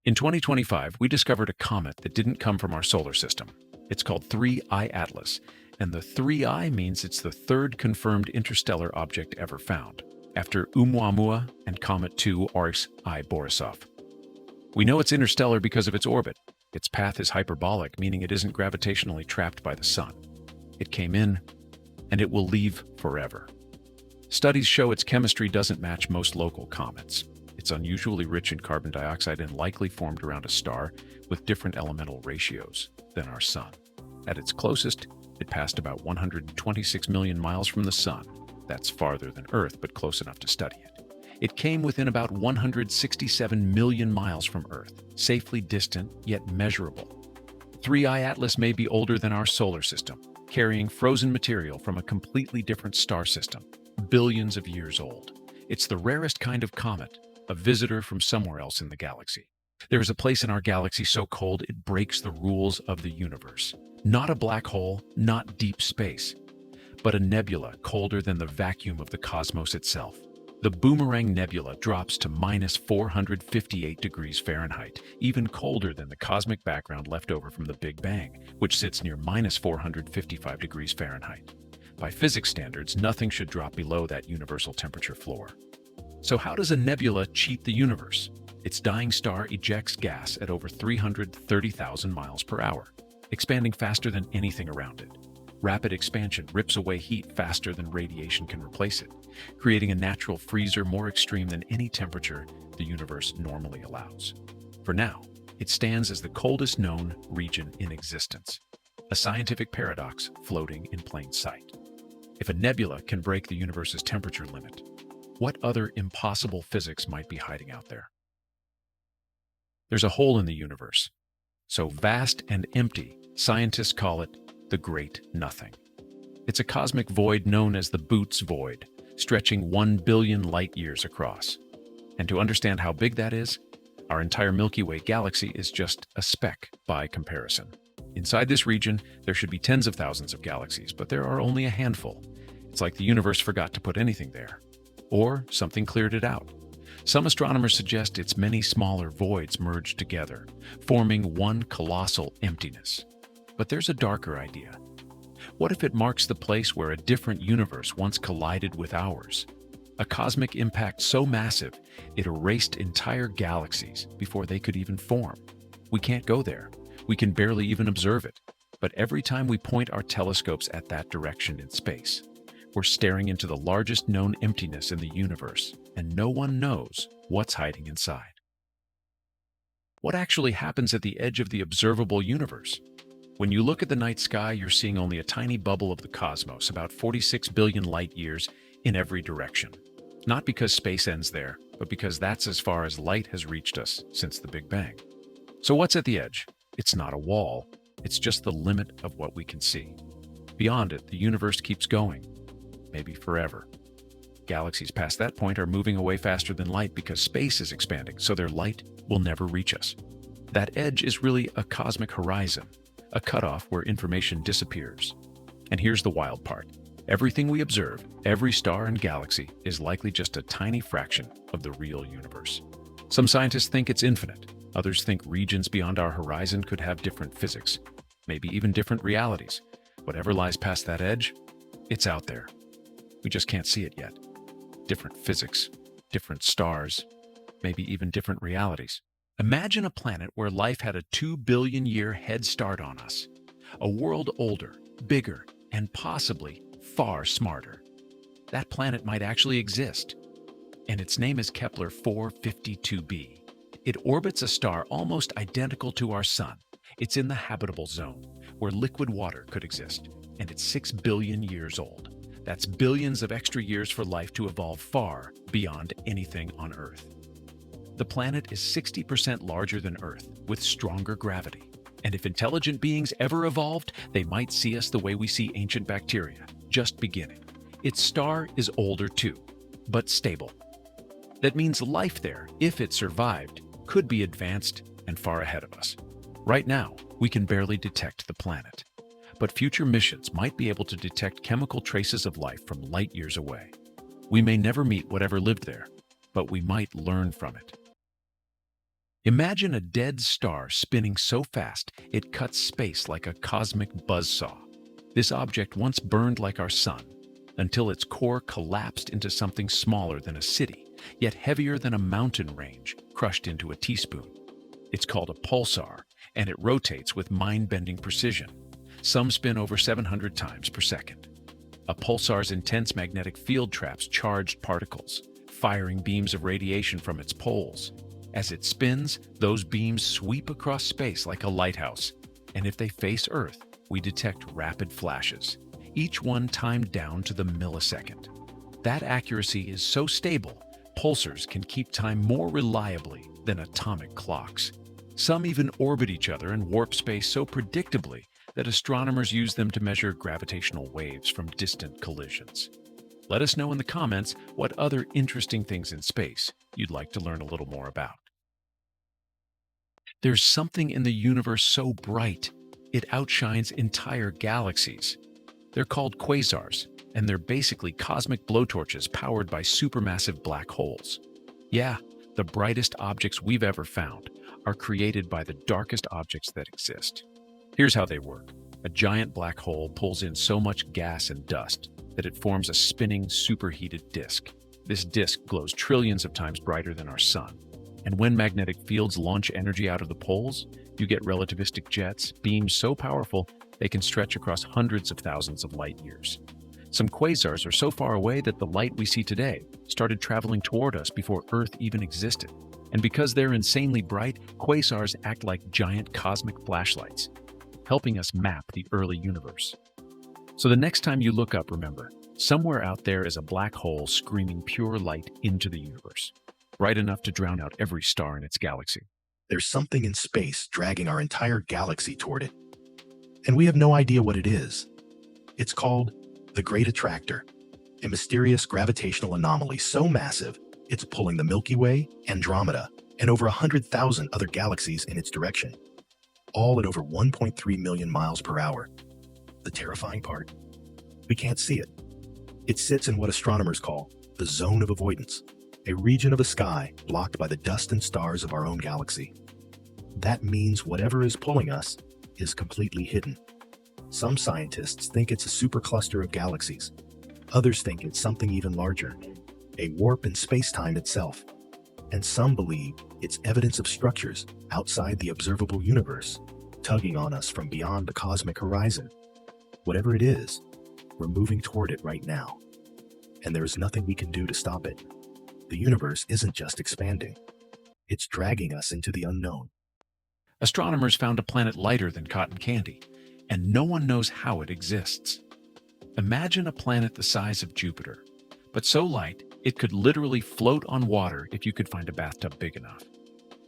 In 2025, we discovered a comet that didn't come from our solar system. It's called 3I Atlas, and the 3I means it's the third confirmed interstellar object ever found, after Oumuamua and Comet 2 Ors-I Borisov. We know it's interstellar because of its orbit. Its path is hyperbolic, meaning it isn't gravitationally trapped by the sun. It came in, and it will leave forever. Studies show its chemistry doesn't match most local comets. It's unusually rich in carbon dioxide and likely formed around a star with different elemental ratios than our sun. At its closest, it passed about 126 million miles from the sun. That's farther than Earth, but close enough to study it. It came within about 167 million miles from Earth, safely distant yet measurable. 3I Atlas may be older than our solar system, carrying frozen material from a completely different star system, billions of years old. It's the rarest kind of comet, a visitor from somewhere else in the galaxy. There is a place in our galaxy so cold it breaks the rules of the universe. Not a black hole, not deep space, but a nebula colder than the vacuum of the cosmos itself. The Boomerang Nebula drops to minus 458 degrees Fahrenheit, even colder than the cosmic background left over from the Big Bang, which sits near minus 455 degrees Fahrenheit. By physics standards, nothing should drop below that universal temperature floor. So how does a nebula cheat the universe? Its dying star ejects gas at over 330,000 miles per hour, expanding faster than anything around it. Rapid expansion rips away heat faster than radiation can replace it, creating a natural freezer more extreme than any temperature the universe normally allows. For now, it stands as the coldest known region in existence, a scientific paradox floating in plain sight. If a nebula can break the universe's temperature limit, what other impossible physics might be hiding out there? There's a hole in the universe, so vast and empty, scientists call it the Great Nothing. It's a cosmic void known as the Boots Void, stretching 1 billion light-years across. And to understand how big that is, our entire Milky Way galaxy is just a speck by comparison. Inside this region, there should be tens of thousands of galaxies, but there are only a handful. It's like the universe forgot to put anything there. Or something cleared it out. Some astronomers suggest its many smaller voids merged together, forming one colossal emptiness. But there's a darker idea. What if it marks the place where a different universe once collided with ours? A cosmic impact so massive, it erased entire galaxies before they could even form. We can't go there. We can barely even observe it. But every time we point our telescopes at that direction in space, we're staring into the largest known emptiness in the universe, and no one knows what's hiding inside. What actually happens at the edge of the observable universe? When you look at the night sky, you're seeing only a tiny bubble of the cosmos, about 46 billion light-years in every direction. Not because space ends there, but because that's as far as light has reached us since the Big Bang. So what's at the edge? It's not a wall. It's just the limit of what we can see. Beyond it, the universe keeps going, maybe forever. Galaxies past that point are moving away faster than light because space is expanding, so their light will never reach us. That edge is really a cosmic horizon, a cutoff where information disappears. And here's the wild part. Everything we observe, every star and galaxy, is likely just a tiny fraction of the real universe. Some scientists think it's infinite. Others think regions beyond our horizon could have different physics, maybe even different realities. Whatever lies past that edge, it's out there. We just can't see it yet. Different physics, different stars, maybe even different realities. Imagine a planet where life had a 2 billion year head start on us. A world older, bigger, and possibly far smarter. That planet might actually exist. And its name is Kepler 452b. It orbits a star almost identical to our sun. It's in the habitable zone, where liquid water could exist. And it's 6 billion years old. That's billions of extra years for life to evolve far beyond anything on Earth. The planet is 60% larger than Earth, with stronger gravity. And if intelligent beings ever evolved, they might see us the way we see ancient bacteria, just beginning. Its star is older too, but stable. That means life there, if it survived, could be advanced and far ahead of us. Right now, we can barely detect the planet. But future missions might be able to detect chemical traces of life from light years away. We may never meet whatever lived there, but we might learn from it. Imagine a dead star spinning so fast it cuts space like a cosmic buzzsaw. This object once burned like our sun, until its core collapsed into something smaller than a city, yet heavier than a mountain range crushed into a teaspoon. It's called a pulsar, and it rotates with mind-bending precision. Some spin over 700 times per second. A pulsar's intense magnetic field traps charged particles, firing beams of radiation from its poles. As it spins, those beams sweep across space like a lighthouse, and if they face Earth, we detect rapid flashes, each one timed down to the millisecond. That accuracy is so stable, pulsars can keep time more reliably than atomic clocks. Some even orbit each other and warp space so predictably that astronomers use them to measure gravitational waves from distant collisions. Let us know in the comments what other interesting things in space you'd like to learn a little more about. There's something in the universe so bright, it outshines entire galaxies. They're called quasars, and they're basically cosmic blowtorches powered by supermassive black holes. Yeah, the brightest objects we've ever found are created by the darkest objects that exist. Here's how they work. A giant black hole pulls in so much gas and dust that it forms a spinning, superheated disk. This disk glows trillions of times brighter than our sun. And when magnetic fields launch energy out of the poles, you get relativistic jets, beams so powerful they can stretch across hundreds of thousands of light years. Some quasars are so far away that the light we see today started traveling toward us before Earth even existed. And because they're insanely bright, quasars act like giant cosmic flashlights, helping us map the early universe. So the next time you look up, remember, somewhere out there is a black hole screaming pure light into the universe, bright enough to drown out every star in its galaxy. There's something in space dragging our entire galaxy toward it, and we have no idea what it is. It's called the Great Attractor, a mysterious gravitational anomaly so massive it's pulling the Milky Way, Andromeda, and over 100,000 other galaxies in its direction, all at over 1.3 million miles per hour. The terrifying part? We can't see it. It sits in what astronomers call the zone of avoidance, a region of the sky blocked by the dust and stars of our own galaxy. That means whatever is pulling us is completely hidden. Some scientists think it's a supercluster of galaxies. Others think it's something even larger, a warp in space-time itself. And some believe it's evidence of structures outside the observable universe, tugging on us from beyond the cosmic horizon. Whatever it is, we're moving toward it right now. And there is nothing we can do to stop it. The universe isn't just expanding. It's dragging us into the unknown. Astronomers found a planet lighter than cotton candy, and no one knows how it exists. Imagine a planet the size of Jupiter, but so light it could literally float on water if you could find a bathtub big enough.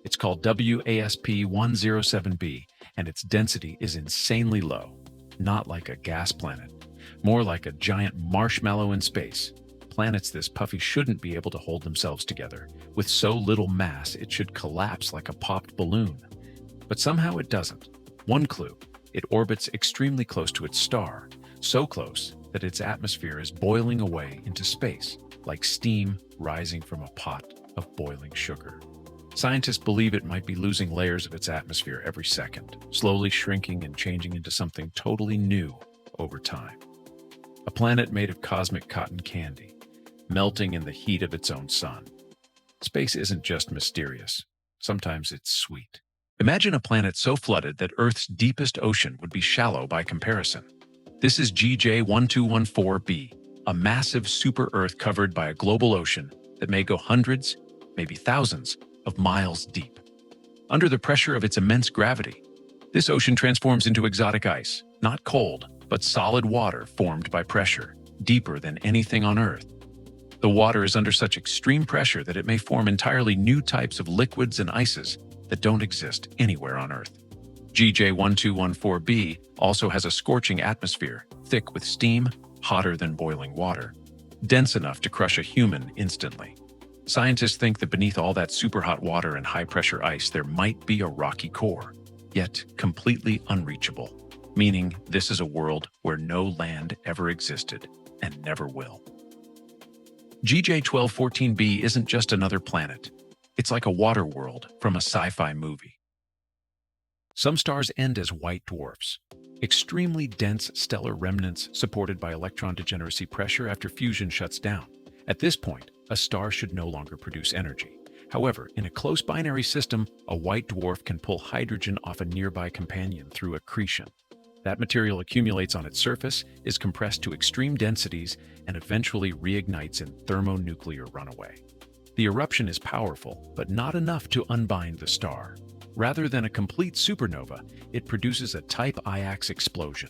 It's called WASP-107b, and its density is insanely low, not like a gas planet, more like a giant marshmallow in space. Planets this puffy shouldn't be able to hold themselves together. With so little mass, it should collapse like a popped balloon. But somehow it doesn't. One clue: it orbits extremely close to its star, so close that its atmosphere is boiling away into space, like steam rising from a pot of boiling sugar. Scientists believe it might be losing layers of its atmosphere every second, slowly shrinking and changing into something totally new over time. A planet made of cosmic cotton candy, melting in the heat of its own sun. Space isn't just mysterious. Sometimes it's sweet. Imagine a planet so flooded that Earth's deepest ocean would be shallow by comparison. This is GJ1214b, a massive super-Earth covered by a global ocean that may go hundreds, maybe thousands, of miles deep. Under the pressure of its immense gravity, this ocean transforms into exotic ice, not cold, but solid water formed by pressure, deeper than anything on Earth. The water is under such extreme pressure that it may form entirely new types of liquids and ices that don't exist anywhere on Earth. GJ1214b also has a scorching atmosphere, thick with steam, hotter than boiling water, dense enough to crush a human instantly. Scientists think that beneath all that superhot water and high-pressure ice there might be a rocky core, yet completely unreachable, meaning this is a world where no land ever existed and never will. GJ1214b isn't just another planet. It's like a water world from a sci-fi movie. Some stars end as white dwarfs, extremely dense stellar remnants supported by electron degeneracy pressure after fusion shuts down. At this point, a star should no longer produce energy. However, in a close binary system, a white dwarf can pull hydrogen off a nearby companion through accretion. That material accumulates on its surface, is compressed to extreme densities, and eventually reignites in thermonuclear runaway. The eruption is powerful, but not enough to unbind the star. Rather than a complete supernova, it produces a type IX explosion,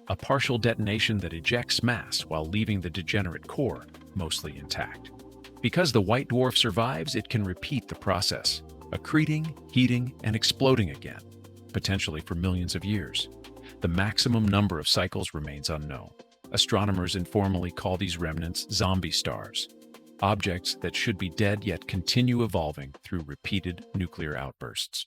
a partial detonation that ejects mass while leaving the degenerate core mostly intact. Because the white dwarf survives, it can repeat the process, accreting, heating, and exploding again, potentially for millions of years. The maximum number of cycles remains unknown. Astronomers informally call these remnants zombie stars, objects that should be dead yet continue evolving through repeated nuclear outbursts.